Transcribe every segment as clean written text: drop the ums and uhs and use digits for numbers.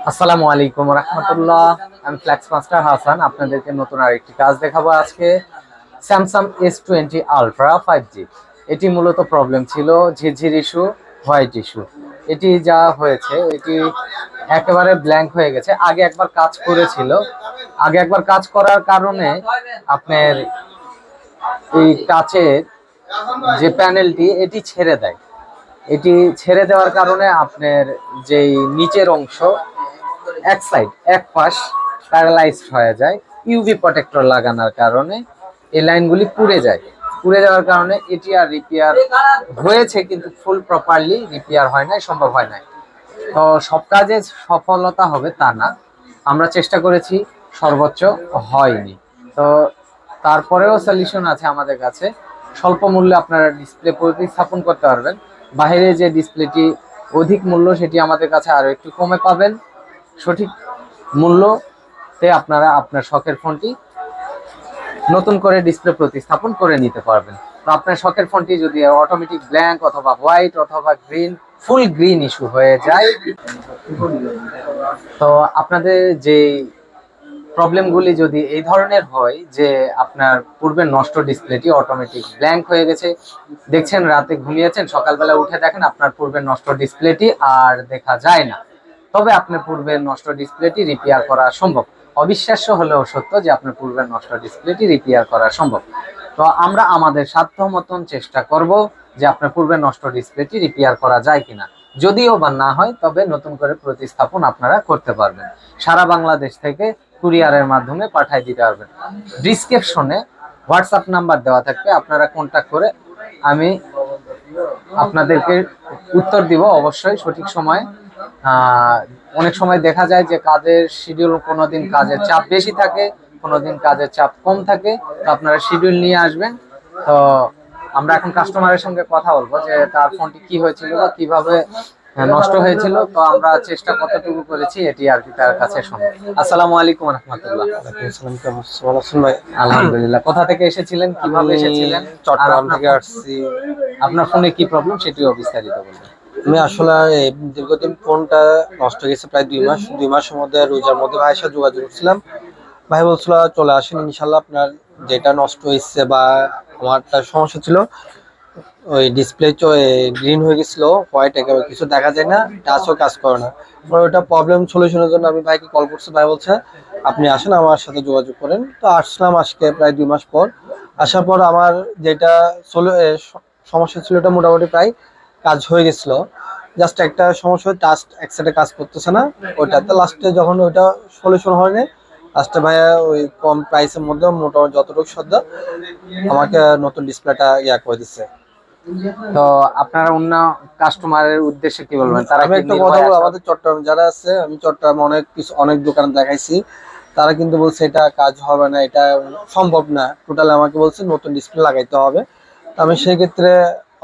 আসসালামু আলাইকুম রহমতুল্লাহ। আমি ফ্ল্যাক্স মাস্টার হাসান, আপনাদেরকে নতুন আরেকটি কাজ দেখাবো আজকে। স্যামসাং S20 আলট্রা 5G, এটি মূলত প্রবলেম ছিল ঝিরঝির ইস্যু, হোয়াইট ইস্যু। এটি যা হয়েছে, এটি একেবারে ব্ল্যাঙ্ক হয়ে গেছে। আগে একবার কাজ করার কারণে আপনার এই কাচের যে প্যানেলটি এটি ছেড়ে দেয়। এটি ছেড়ে দেওয়ার কারণে আপনার যেই নিচের অংশ এক পাশ প্যারালাইজড হয়ে যায়। ইউভি প্রোটেক্টর লাগানোর কারণে এই লাইনগুলি পুড়ে যাওয়ার কারণে এটি আর রিপেয়ার হয়েছে, কিন্তু ফুল প্রপারলি রিপেয়ার হয় নাই, সম্ভব হয় নাই। তো সব কাজে সফলতা হবে তা না, আমরা চেষ্টা করেছি, সর্বোচ্চ হয়নি। তো তারপরেও সলিউশন আছে আমাদের কাছে। স্বল্প মূল্যে আপনারা ডিসপ্লে প্রতিস্থাপন করতে পারবেন। বাইরে যে ডিসপ্লেটি অধিক মূল্য, সেটি আমাদের কাছে আরো একটু কমে পাবেন। সঠিক মূল্যতে আপনারা আপনার শখের ফোনটি নতুন করে ডিসপ্লে প্রতিস্থাপন করে নিতে পারবেন। তো আপনার শখের ফোনটি যদি অটোমেটিক ব্ল্যাঙ্ক অথবা হোয়াইট অথবা গ্রিন, ফুল গ্রিন ইস্যু হয়ে যায়, তো আপনাদের যে প্রবলেমগুলি যদি এই ধরনের হয় যে আপনার পূর্বের নষ্ট ডিসপ্লেটি অটোমেটিক ব্ল্যাঙ্ক হয়ে গেছে, দেখছেন রাতে ঘুমিয়েছেন, সকালবেলা উঠে দেখেন আপনার পূর্বের নষ্ট ডিসপ্লেটি আর দেখা যায় না, তবে আপনার পূর্বের নষ্ট ডিসপ্লেটি রিপেয়ার করা সম্ভব। অবিশ্বাস্য হলেও সত্য যে আপনার পূর্বের নষ্ট ডিসপ্লেটি রিপেয়ার করা সম্ভব। তো আমরা আমাদের সাধ্য মতন চেষ্টা করব যে আপনার পূর্বের নষ্ট ডিসপ্লেটি রিপেয়ার করা যায় কিনা। যদিও বা না হয়, তবে নতুন করে প্রতিস্থাপন আপনারা করতে পারবেন। সারা বাংলাদেশ থেকে কুরিয়ারের মাধ্যমে পাঠিয়ে দিতে পারবেন। ডিসক্রিপশনে হোয়াটসঅ্যাপ নাম্বার দেওয়া থাকবে, আপনারা কন্ট্যাক্ট করে আমি আপনাদেরকে উত্তর দিব অবশ্যই সঠিক সময়ে। অনেক সময় দেখা যায় যে কাজের শিডিউল, কোনোদিন কাজের চাপ বেশি থাকে, কোনোদিন কাজের চাপ কম থাকে। তো আপনারা শিডিউল নিয়ে আসবেন। তো আমরা এখন কাস্টমারের সঙ্গে কথা বলবো যে তার ফোনটি কি হয়েছিল বা কিভাবে নষ্ট হয়েছিল। তো আমরা চেষ্টা কতটুকু করেছি এটি আর কি তার কাছে শুনবো। আসসালামু আলাইকুম রহমতুল্লাহ। আলহামদুলিল্লাহ। কোথা থেকে এসেছিলেন, কিভাবে এসেছিলেন? চট্টগ্রাম থেকে আসছি। আপনার ফোনে কি প্রবলেম সেটিও বিস্তারিত বলবেন। আমি আসলে দীর্ঘদিন ফোনটা নষ্ট হয়ে গেছে, প্রায় 2 মাস। 2 মাসের মধ্যে রোজার মধ্যে ভাইয়ের সাথে যোগাযোগ করছিলাম। ভাই বলছিল চলে আসেন ইনশাল্লাহ, আপনার যেটা নষ্ট হয়েছে বা আমারটা সমস্যা ছিল, ওই ডিসপ্লে গ্রিন হয়ে গেছিল, হোয়াইট, একেবারে কিছু দেখা যায় না, টাচও কাজ করে না। ওইটা প্রবলেম সলিউশনের জন্য আমি ভাইকে কল করছি। ভাই বলছে আপনি আসেন, আমার সাথে যোগাযোগ করেন। তো আসলাম আজকে প্রায় 2 মাস পর। আসার পর আমার যেটা সমস্যা ছিল এটা মোটামুটি প্রায় কাজ হয়ে গেছিল। জাস্ট একটা সমস্যা, টাচ এক সাইডে কাজ করতেছে না, ওইটাতে লাস্টে যখন ওইটা সলিউশন হয়নি, লাস্টে ভাইয়া ওই কম প্রাইসের মধ্যে মোটামুটি যতটুকু সদ্য আমাকে নতুন ডিসপ্লেটা করে দিচ্ছে। তো আপনারা অন্য কাস্টমারের উদ্দেশ্যে কি বলবেন? তারা আমি একটা কথা বলবো, আমাদের চট্টগ্রামে যারা আছে, আমি চট্টগ্রামে অনেক দোকান দেখাইছি, তারা কিন্তু বলছে এটা কাজ হবে না, এটা সম্ভব না। টোটাল আমাকে বলছে নতুন ডিসপ্লে লাগাইতে হবে। আমি সেই ক্ষেত্রে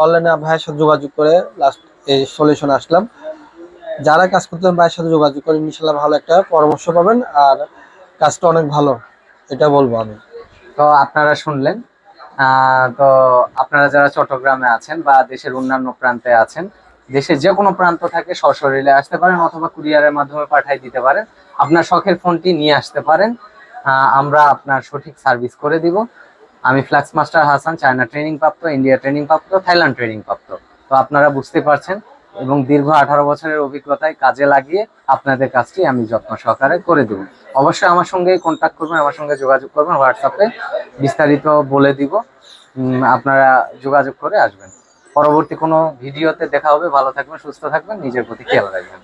অনলাইনে ভাইয়ের সাথে যোগাযোগ করে লাস্ট এই সলিউশন আসলাম। যারা কাজ করতেন ভাইয়ের সাথে যোগাযোগ করে ইনশাল্লাহ ভালো একটা পরামর্শ পাবেন, আর কাজটা অনেক ভালো, এটা বলবো আমি। তো আপনারা শুনলেন। তো আপনারা যারা চট্টগ্রামে আছেন বা দেশের অন্যান্য প্রান্তে আছেন, দেশের যে কোনো প্রান্ত থেকে সশরীরে আসতে পারেন অথবা কুরিয়ারের মাধ্যমে পাঠিয়ে দিতে পারেন। আপনার শখের ফোনটি নিয়ে আসতে পারেন, আমরা আপনার সঠিক সার্ভিস করে দিব। আমি flax master Hasan, China training প্রাপ্ত, ইন্ডিয়া ট্রেনিং প্রাপ্ত, থাইল্যান্ড ট্রেনিং প্রাপ্ত। তো আপনারা বুঝতে পারছেন, এবং দীর্ঘ 18 বছরের অভিজ্ঞতায় কাজে লাগিয়ে আপনাদের কাজটি আমি যত্ন সহকারে করে দেব। অবশ্যই আমার সঙ্গে কন্ট্যাক্ট করবেন, আমার সঙ্গে যোগাযোগ করবেন, হোয়াটসঅ্যাপে বিস্তারিত বলে দিব। আপনারা যোগাযোগ করে আসবেন। পরবর্তী কোনো ভিডিওতে দেখা হবে। ভালো থাকবেন, সুস্থ থাকবেন, নিজের প্রতি খেয়াল রাখবেন।